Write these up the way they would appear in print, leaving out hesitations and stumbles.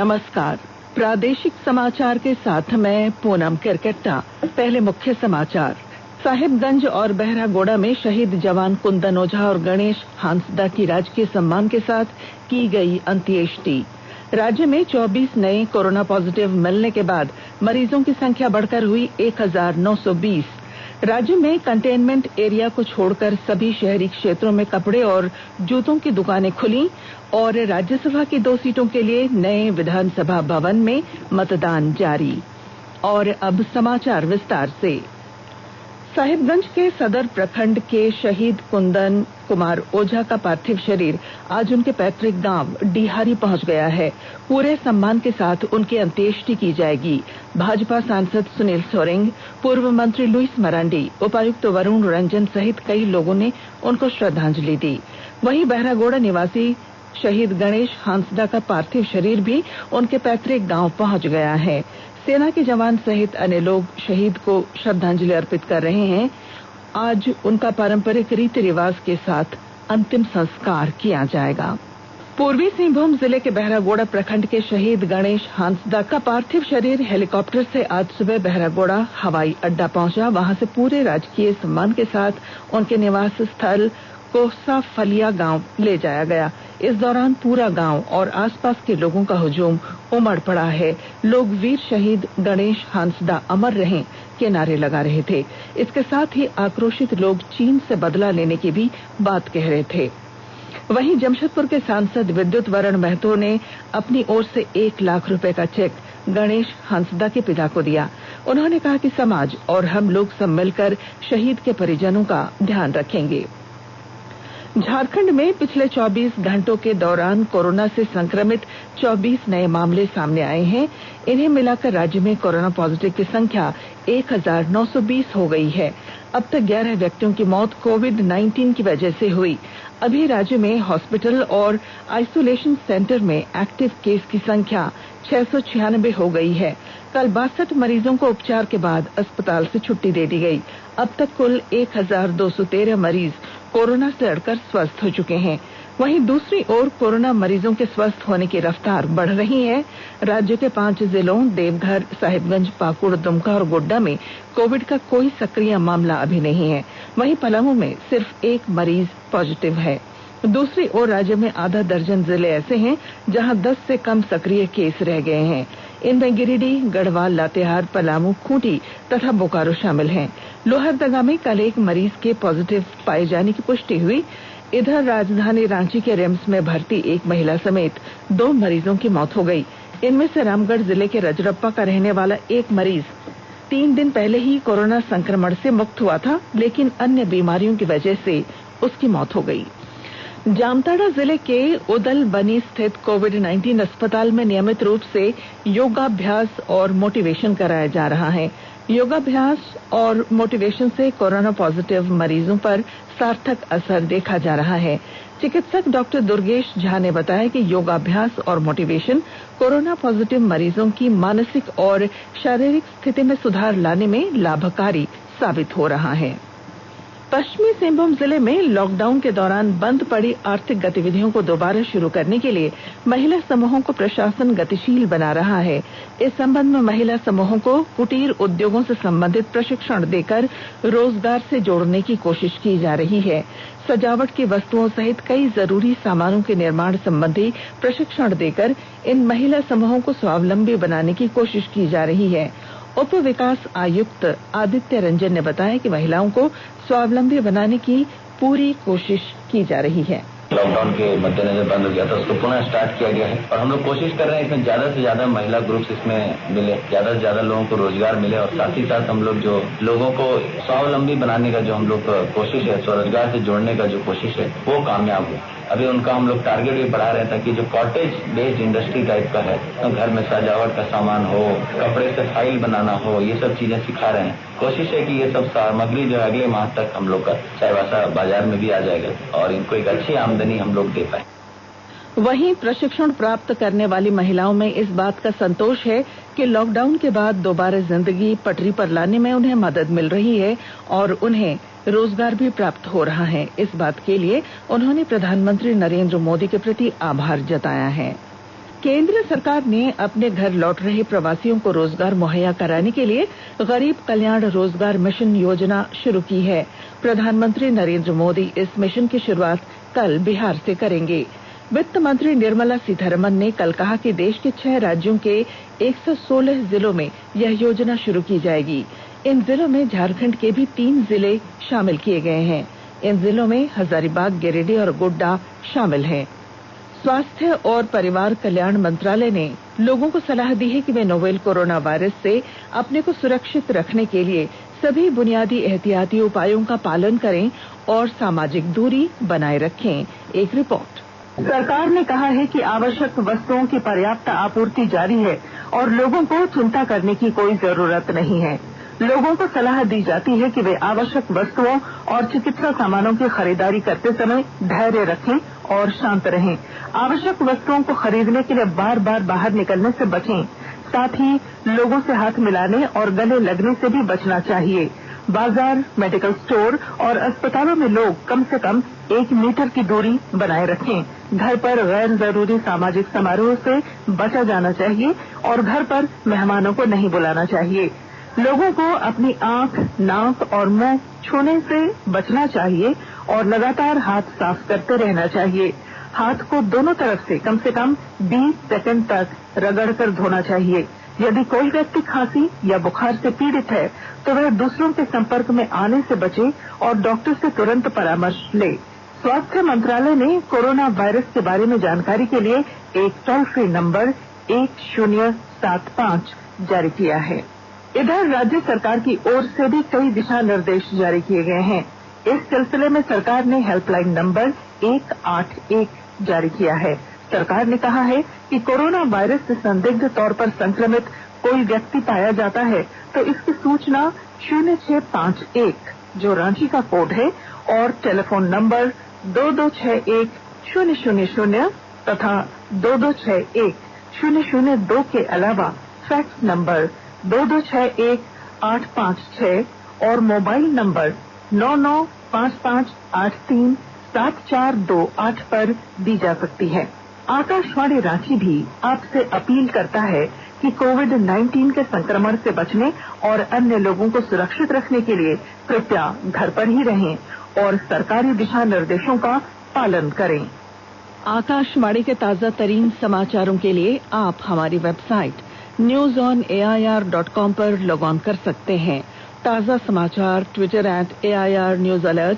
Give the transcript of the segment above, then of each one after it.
नमस्कार। प्रादेशिक समाचार के साथ मैं पूनम केरकेट्टा। पहले मुख्य समाचार। साहिबगंज और बहरागोड़ा में शहीद जवान कुंदन ओझा और गणेश हांसदा की राजकीय सम्मान के साथ की गई अंत्येष्टि। राज्य में 24 नए कोरोना पॉजिटिव मिलने के बाद मरीजों की संख्या बढ़कर हुई 1920। राज्य में कंटेनमेंट एरिया को छोड़कर सभी शहरी क्षेत्रों में कपड़े और जूतों की दुकानें खुली और राज्यसभा की 2 सीटों के लिए नए विधानसभा भवन में मतदान जारी। और अब समाचार विस्तार से। साहिबगंज के सदर प्रखंड के शहीद कुंदन कुमार ओझा का पार्थिव शरीर आज उनके पैतृक गांव डीहारी पहुंच गया है। पूरे सम्मान के साथ उनकी अंत्येष्टि की जाएगी। भाजपा सांसद सुनील सोरेंग, पूर्व मंत्री लुईस मरांडी, उपायुक्त वरुण रंजन सहित कई लोगों ने उनको श्रद्धांजलि दी। वहीं बहरागोड़ा निवासी शहीद गणेश हांसदा का पार्थिव शरीर भी उनके पैतृक गांव पहुंच गया है। सेना के जवान सहित अन्य लोग शहीद को श्रद्धांजलि अर्पित कर रहे हैं। आज उनका पारंपरिक रीति रिवाज के साथ अंतिम संस्कार किया जाएगा। पूर्वी सिंहभूम जिले के बहरागोड़ा प्रखंड के शहीद गणेश हांसदा का पार्थिव शरीर हेलीकॉप्टर से आज सुबह बहरागोड़ा हवाई अड्डा पहुंचा। वहां से पूरे राजकीय सम्मान के साथ उनके निवास स्थल कोसा फलिया गांव ले जाया गया। इस दौरान पूरा गांव और आसपास के लोगों का हुजूम उमड़ पड़ा है। लोग वीर शहीद गणेश हांसदा अमर रहें के नारे लगा रहे थे। इसके साथ ही आक्रोशित लोग चीन से बदला लेने की भी बात कह रहे थे। वहीं जमशेदपुर के सांसद विद्युत वरण महतो ने अपनी ओर से 1 लाख रुपए का चेक गणेश हांसदा के पिता को दिया। उन्होंने कहा कि समाज और हम लोग सब मिलकर शहीद के परिजनों का ध्यान रखेंगे। झारखंड में पिछले 24 घंटों के दौरान कोरोना से संक्रमित 24 नए मामले सामने आए हैं। इन्हें मिलाकर राज्य में कोरोना पॉजिटिव की संख्या 1920 हो गई है। अब तक 11 व्यक्तियों की मौत कोविड-19 की वजह से हुई। अभी राज्य में हॉस्पिटल और आइसोलेशन सेंटर में एक्टिव केस की संख्या 696 हो गई है। कल 62 मरीजों को उपचार के बाद अस्पताल से छुट्टी दे दी गई। अब तक कुल 1213 मरीज कोरोना से लड़कर स्वस्थ हो चुके हैं। वहीं दूसरी ओर कोरोना मरीजों के स्वस्थ होने की रफ्तार बढ़ रही है। राज्य के 5 जिलों देवघर, साहिबगंज, पाकुड़, दुमका और गोड्डा में कोविड का कोई सक्रिय मामला अभी नहीं है। वहीं पलामू में सिर्फ 1 मरीज पॉजिटिव है। दूसरी ओर राज्य में आधा दर्जन जिले ऐसे हैं जहां 10 से कम सक्रिय केस रह गए हैं। इनमें गिरिडीह, गढ़वाल, लातेहार, पलामू, खूंटी तथा बोकारो शामिल हैं। लोहरदगा में कल 1 मरीज के पॉजिटिव पाए जाने की पुष्टि हुई। इधर राजधानी रांची के रिम्स में भर्ती 1 महिला समेत 2 मरीजों की मौत हो गई। इनमें से रामगढ़ जिले के रजरप्पा का रहने वाला 1 मरीज 3 दिन पहले ही कोरोना संक्रमण से मुक्त हुआ था, लेकिन अन्य बीमारियों की वजह से उसकी मौत हो गई। जामताड़ा जिले के उदलबनी स्थित कोविड-19 अस्पताल में नियमित रूप से योगाभ्यास और मोटिवेशन कराया जा रहा है। योगाभ्यास और मोटिवेशन से कोरोना पॉजिटिव मरीजों पर सार्थक असर देखा जा रहा है। चिकित्सक डॉक्टर दुर्गेश झा ने बताया कि योगाभ्यास और मोटिवेशन कोरोना पॉजिटिव मरीजों की मानसिक और शारीरिक स्थिति में सुधार लाने में लाभकारी साबित हो रहा है। पश्चिमी सिंहभूम जिले में लॉकडाउन के दौरान बंद पड़ी आर्थिक गतिविधियों को दोबारा शुरू करने के लिए महिला समूहों को प्रशासन गतिशील बना रहा है। इस संबंध में महिला समूहों को कुटीर उद्योगों से संबंधित प्रशिक्षण देकर रोजगार से जोड़ने की कोशिश की जा रही है। सजावट की वस्तुओं सहित कई जरूरी सामानों के निर्माण संबंधी प्रशिक्षण देकर इन महिला समूहों को स्वावलंबी बनाने की कोशिश की जा रही है। उप विकास आयुक्त आदित्य रंजन ने बताया कि महिलाओं को स्वावलंबी बनाने की पूरी कोशिश की जा रही है। लॉकडाउन के मद्देनजर बंद हो गया था, उसको पुनः स्टार्ट किया गया है और हम लोग कोशिश कर रहे हैं इसमें ज्यादा से ज्यादा महिला ग्रुप्स इसमें मिले, ज्यादा से ज्यादा लोगों को रोजगार मिले और साथ ही साथ हम लोग जो लोगों को स्वावलंबी बनाने का जो हम लोग कोशिश है, स्वरोजगार से जोड़ने का जो कोशिश है वो कामयाब हो। अभी उनका हम लोग टारगेट भी बढ़ा रहे हैं ताकि जो कॉटेज बेस्ड इंडस्ट्री टाइप का है, तो घर में सजावट का सामान हो, कपड़े से फाइल बनाना हो, ये सब चीजें सिखा रहे हैं। कोशिश है कि ये सब सामग्री जो अगले माह तक हम लोग का चाईबासा बाजार में भी आ जाएगा और इनको एक अच्छी आमदनी हम लोग दे पाए। वहीं प्रशिक्षण प्राप्त करने वाली महिलाओं में इस बात का संतोष है कि लॉकडाउन के बाद दोबारा जिंदगी पटरी पर लाने में उन्हें मदद मिल रही है और उन्हें रोजगार भी प्राप्त हो रहा है। इस बात के लिए उन्होंने प्रधानमंत्री नरेंद्र मोदी के प्रति आभार जताया है। केंद्र सरकार ने अपने घर लौट रहे प्रवासियों को रोजगार मुहैया कराने के लिए गरीब कल्याण रोजगार मिशन योजना शुरू की है। प्रधानमंत्री नरेंद्र मोदी इस मिशन की शुरुआत कल बिहार से करेंगे। वित्त मंत्री निर्मला सीतारमण ने कल कहा कि देश के 6 राज्यों के 116 जिलों में यह योजना शुरू की जाएगी। इन जिलों में झारखंड के भी 3 जिले शामिल किए गए हैं। इन जिलों में हजारीबाग, गिरिडीह और गोड्डा शामिल हैं। स्वास्थ्य और परिवार कल्याण मंत्रालय ने लोगों को सलाह दी है कि वे नोवेल कोरोना वायरस से अपने को सुरक्षित रखने के लिए सभी बुनियादी एहतियाती उपायों का पालन करें और सामाजिक दूरी बनाए रखें। एक रिपोर्ट। सरकार ने कहा है कि आवश्यक वस्तुओं की पर्याप्त आपूर्ति जारी है और लोगों को चिंता करने की कोई जरूरत नहीं है। लोगों को सलाह दी जाती है कि वे आवश्यक वस्तुओं और चिकित्सा सामानों की खरीदारी करते समय धैर्य रखें और शांत रहें। आवश्यक वस्तुओं को खरीदने के लिए बार बार बाहर निकलने से बचें। साथ ही लोगों से हाथ मिलाने और गले लगने से भी बचना चाहिए। बाजार, मेडिकल स्टोर और अस्पतालों में लोग कम से कम 1 मीटर की दूरी बनाए रखें। घर पर गैर जरूरी सामाजिक समारोह से बचा जाना चाहिए और घर पर मेहमानों को नहीं बुलाना चाहिए। लोगों को अपनी आंख, नाक और मुंह छूने से बचना चाहिए और लगातार हाथ साफ करते रहना चाहिए। हाथ को दोनों तरफ से कम 20 सेकंड तक रगड़कर धोना चाहिए। यदि कोई व्यक्ति खांसी या बुखार से पीड़ित है तो वह दूसरों के संपर्क में आने से बचे और डॉक्टर से तुरंत परामर्श ले। स्वास्थ्य मंत्रालय ने कोरोना वायरस के बारे में जानकारी के लिए एक टोल फ्री नंबर 1075 जारी किया है। इधर राज्य सरकार की ओर से भी कई दिशा निर्देश जारी किए गए हैं। इस सिलसिले में सरकार ने हेल्पलाइन नंबर 181 जारी किया है। सरकार ने कहा है कि कोरोना वायरस से संदिग्ध तौर पर संक्रमित कोई व्यक्ति पाया जाता है तो इसकी सूचना 0651 जो रांची का कोड है और टेलीफोन नंबर 2261-000 तथा 2261-002 के अलावा फैक्स नंबर 2261-856 और मोबाइल नंबर 9955837428 पर दी जा सकती है। आकाशवाणी रांची भी आपसे अपील करता है कि कोविड-19 के संक्रमण से बचने और अन्य लोगों को सुरक्षित रखने के लिए कृपया घर पर ही रहें और सरकारी दिशा निर्देशों का पालन करें। आकाशवाणी के ताजा तरीन समाचारों के लिए आप हमारी वेबसाइट newsonair.com पर लॉग ऑन कर सकते हैं। ताजा समाचार ट्विटर @AIR News Alerts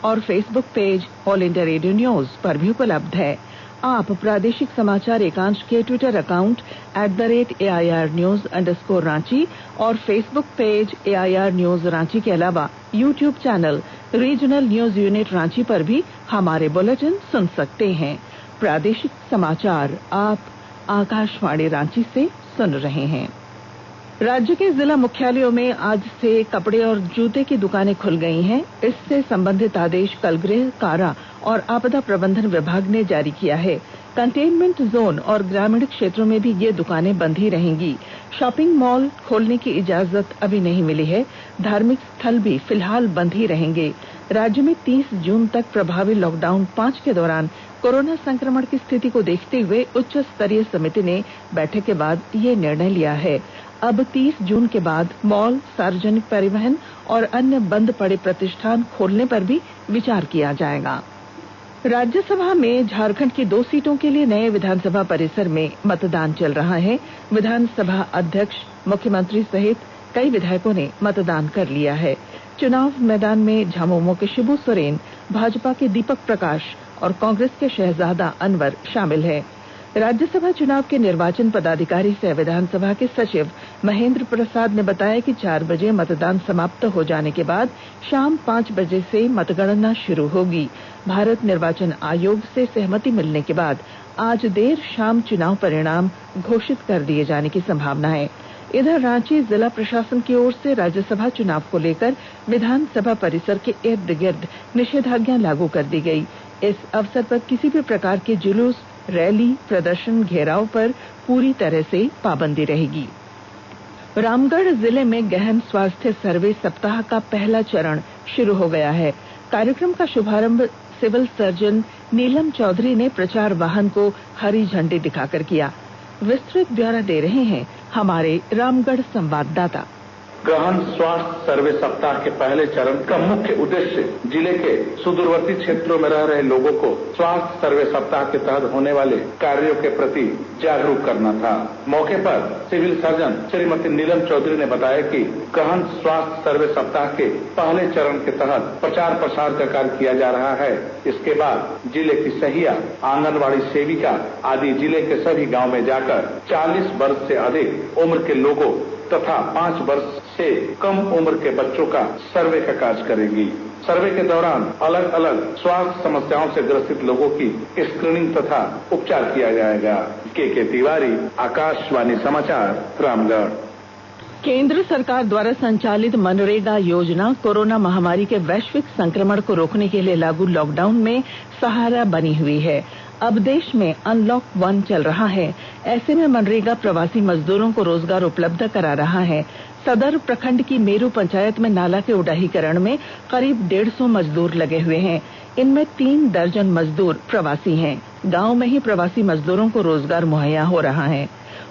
और Facebook page all India radio news पर भी उपलब्ध है। आप प्रादेशिक समाचार एकांश के ट्विटर अकाउंट @AIR News_Ranchi और Facebook page AIR News Ranchi के अलावा YouTube channel regional news unit Ranchi पर भी हमारे बुलेटिन सुन सकते हैं। प्रादेशिक समाचार आप आकाशवाणी रांची से सुन रहे हैं। राज्य के जिला मुख्यालयों में आज से कपड़े और जूते की दुकानें खुल गई हैं। इससे संबंधित आदेश कल गृह, कारा और आपदा प्रबंधन विभाग ने जारी किया है। कंटेनमेंट जोन और ग्रामीण क्षेत्रों में भी ये दुकानें बंद ही रहेंगी। शॉपिंग मॉल खोलने की इजाजत अभी नहीं मिली है। धार्मिक स्थल भी फिलहाल बंद ही रहेंगे। राज्य में 30 जून तक प्रभावी लॉकडाउन 5 के दौरान कोरोना संक्रमण की स्थिति को देखते हुए उच्च स्तरीय समिति ने बैठक के बाद ये निर्णय लिया है। अब 30 जून के बाद मॉल, सार्वजनिक परिवहन और अन्य बंद पड़े प्रतिष्ठान खोलने पर भी विचार किया जाएगा। राज्यसभा में झारखंड की 2 सीटों के लिए नए विधानसभा परिसर में मतदान चल रहा है। विधानसभा अध्यक्ष, मुख्यमंत्री सहित कई विधायकों ने मतदान कर लिया है। चुनाव मैदान में झामुमो के शिबू सोरेन, भाजपा के दीपक प्रकाश और कांग्रेस के शहजादा अनवर शामिल हैं। राज्यसभा चुनाव के निर्वाचन पदाधिकारी सह विधानसभा के सचिव महेंद्र प्रसाद ने बताया कि 4 बजे मतदान समाप्त हो जाने के बाद शाम 5 बजे से मतगणना शुरू होगी। भारत निर्वाचन आयोग से सहमति मिलने के बाद आज देर शाम चुनाव परिणाम घोषित कर दिए जाने की संभावना है। इधर रांची जिला प्रशासन की ओर से राज्यसभा चुनाव को लेकर विधानसभा परिसर के इर्द गिर्द निषेधाज्ञा लागू कर दी गई। इस अवसर पर किसी भी प्रकार के जुलूस, रैली, प्रदर्शन, घेराव पर पूरी तरह से पाबंदी रहेगी। रामगढ़ जिले में गहन स्वास्थ्य सर्वे सप्ताह का पहला चरण शुरू हो गया है। कार्यक्रम का शुभारंभ सिविल सर्जन नीलम चौधरी ने प्रचार वाहन को हरी झंडी दिखाकर किया। विस्तृत ब्यौरा दे रहे हैं हमारे रामगढ़ संवाददाता। गहन स्वास्थ्य सर्वे सप्ताह के पहले चरण का मुख्य उद्देश्य जिले के सुदूरवर्ती क्षेत्रों में रह रहे लोगों को स्वास्थ्य सर्वे सप्ताह के तहत होने वाले कार्यों के प्रति जागरूक करना था। मौके पर सिविल सर्जन श्रीमती नीलम चौधरी ने बताया कि गहन स्वास्थ्य सर्वे सप्ताह के पहले चरण के तहत प्रचार प्रसार का कार्य किया जा रहा है। इसके बाद जिले की सहिया, आंगनबाड़ी सेविका आदि जिले के सभी गाँव में जाकर 40 वर्ष से अधिक उम्र के लोगों तथा 5 वर्ष से कम उम्र के बच्चों का सर्वे का कार्य करेगी। सर्वे के दौरान अलग अलग स्वास्थ्य समस्याओं से ग्रसित लोगों की स्क्रीनिंग तथा उपचार किया जाएगा। के तिवारी, आकाशवाणी समाचार, रामगढ़। केंद्र सरकार द्वारा संचालित मनरेगा योजना कोरोना महामारी के वैश्विक संक्रमण को रोकने के लिए लागू लॉकडाउन में सहारा बनी हुई है। अब देश में अनलॉक 1 चल रहा है। ऐसे में मनरेगा प्रवासी मजदूरों को रोजगार उपलब्ध करा रहा है। सदर प्रखंड की मेरू पंचायत में नाला के उडाहीकरण में करीब 150 मजदूर लगे हुए हैं। इनमें 3 दर्जन मजदूर प्रवासी हैं। गांव में ही प्रवासी मजदूरों को रोजगार मुहैया हो रहा है।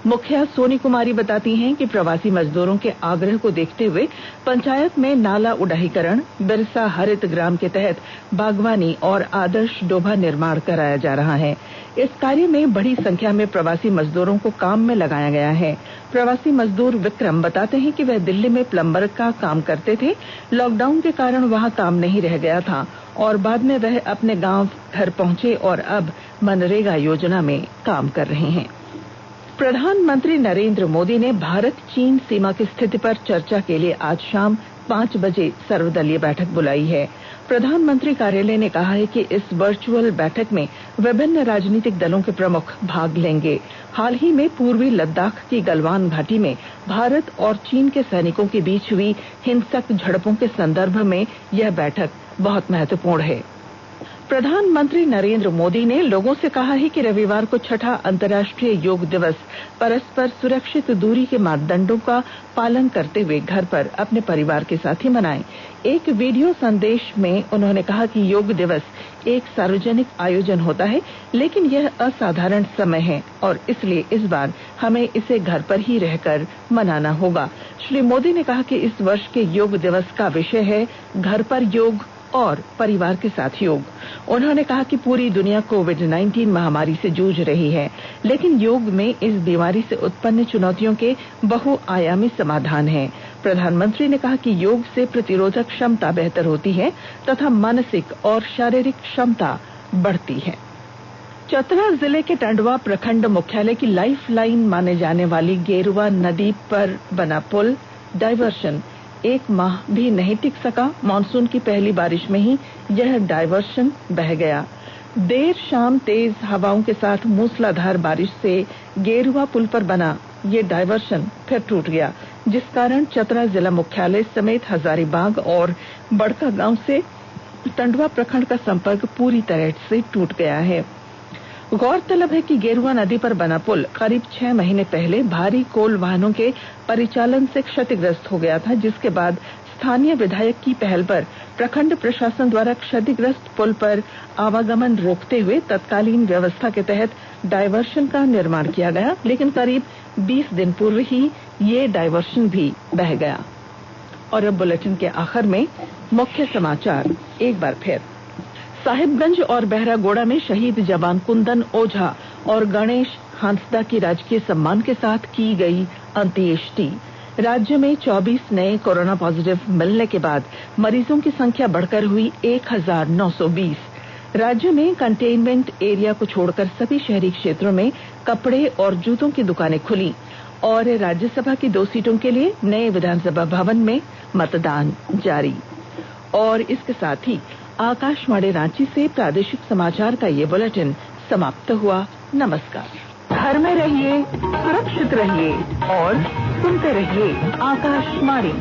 मुखिया सोनी कुमारी बताती हैं कि प्रवासी मजदूरों के आग्रह को देखते हुए पंचायत में नाला उडाहीकरण, बिरसा हरित ग्राम के तहत बागवानी और आदर्श डोभा निर्माण कराया जा रहा है। इस कार्य में बड़ी संख्या में प्रवासी मजदूरों को काम में लगाया गया है। प्रवासी मजदूर विक्रम बताते हैं कि वह दिल्ली में प्लम्बर का काम करते थे। लॉकडाउन के कारण वहां काम नहीं रह गया था और बाद में वह अपने गांव घर पहुंचे और अब मनरेगा योजना में काम कर रहे हैं। प्रधानमंत्री नरेंद्र मोदी ने भारत चीन सीमा की स्थिति पर चर्चा के लिए आज शाम 5 बजे सर्वदलीय बैठक बुलाई है। प्रधानमंत्री कार्यालय ने कहा है कि इस वर्चुअल बैठक में विभिन्न राजनीतिक दलों के प्रमुख भाग लेंगे। हाल ही में पूर्वी लद्दाख की गलवान घाटी में भारत और चीन के सैनिकों के बीच हुई हिंसक झड़पों के संदर्भ में यह बैठक बहुत महत्वपूर्ण है। प्रधानमंत्री नरेंद्र मोदी ने लोगों से कहा है कि रविवार को 6ठा अंतर्राष्ट्रीय योग दिवस परस्पर सुरक्षित दूरी के मानदंडों का पालन करते हुए घर पर अपने परिवार के साथ ही मनाएं। एक वीडियो संदेश में उन्होंने कहा कि योग दिवस एक सार्वजनिक आयोजन होता है, लेकिन यह असाधारण समय है और इसलिए इस बार हमें इसे घर पर ही रहकर मनाना होगा। श्री मोदी ने कहा कि इस वर्ष के योग दिवस का विषय है घर पर योग और परिवार के साथ योग। उन्होंने कहा कि पूरी दुनिया कोविड-19 महामारी से जूझ रही है, लेकिन योग में इस बीमारी से उत्पन्न चुनौतियों के बहुआयामी समाधान हैं। प्रधानमंत्री ने कहा कि योग से प्रतिरोधक क्षमता बेहतर होती है तथा मानसिक और शारीरिक क्षमता बढ़ती है। चतरा जिले के टंडवा प्रखंड मुख्यालय की लाइफ लाइन माने जाने वाली गेरुआ नदी पर बना पुल डायवर्शन 1 माह भी नहीं टिक सका। मानसून की पहली बारिश में ही यह डायवर्शन बह गया। देर शाम तेज हवाओं के साथ मूसलाधार बारिश से गेरुआ पुल पर बना ये डायवर्शन फिर टूट गया, जिस कारण चतरा जिला मुख्यालय समेत हजारीबाग और बड़का गांव से टंडवा प्रखंड का संपर्क पूरी तरह से टूट गया है। गौरतलब है कि गेरुआ नदी पर बना पुल करीब 6 महीने पहले भारी कोल वाहनों के परिचालन से क्षतिग्रस्त हो गया था, जिसके बाद स्थानीय विधायक की पहल पर प्रखंड प्रशासन द्वारा क्षतिग्रस्त पुल पर आवागमन रोकते हुए तत्कालीन व्यवस्था के तहत डायवर्शन का निर्माण किया गया, लेकिन करीब 20 दिन पूर्व ही ये डायवर्शन भी बह गया। और अब बुलेटिन के आखिर में मुख्य समाचार एक बार फिर। साहिबगंज और बहरागोड़ा में शहीद जवान कुंदन ओझा और गणेश हांसदा की राजकीय सम्मान के साथ की गई अंत्येष्टि। राज्य में 24 नए कोरोना पॉजिटिव मिलने के बाद मरीजों की संख्या बढ़कर हुई 1920। राज्य में कंटेनमेंट एरिया को छोड़कर सभी शहरी क्षेत्रों में कपड़े और जूतों की दुकानें खुली। और राज्यसभा की 2 सीटों के लिए नए विधानसभा भवन में मतदान जारी। और इसके साथ ही आकाशवाणी रांची से प्रादेशिक समाचार का ये बुलेटिन समाप्त हुआ। नमस्कार। घर में रहिए, सुरक्षित रहिए और सुनते रहिए आकाशवाणी।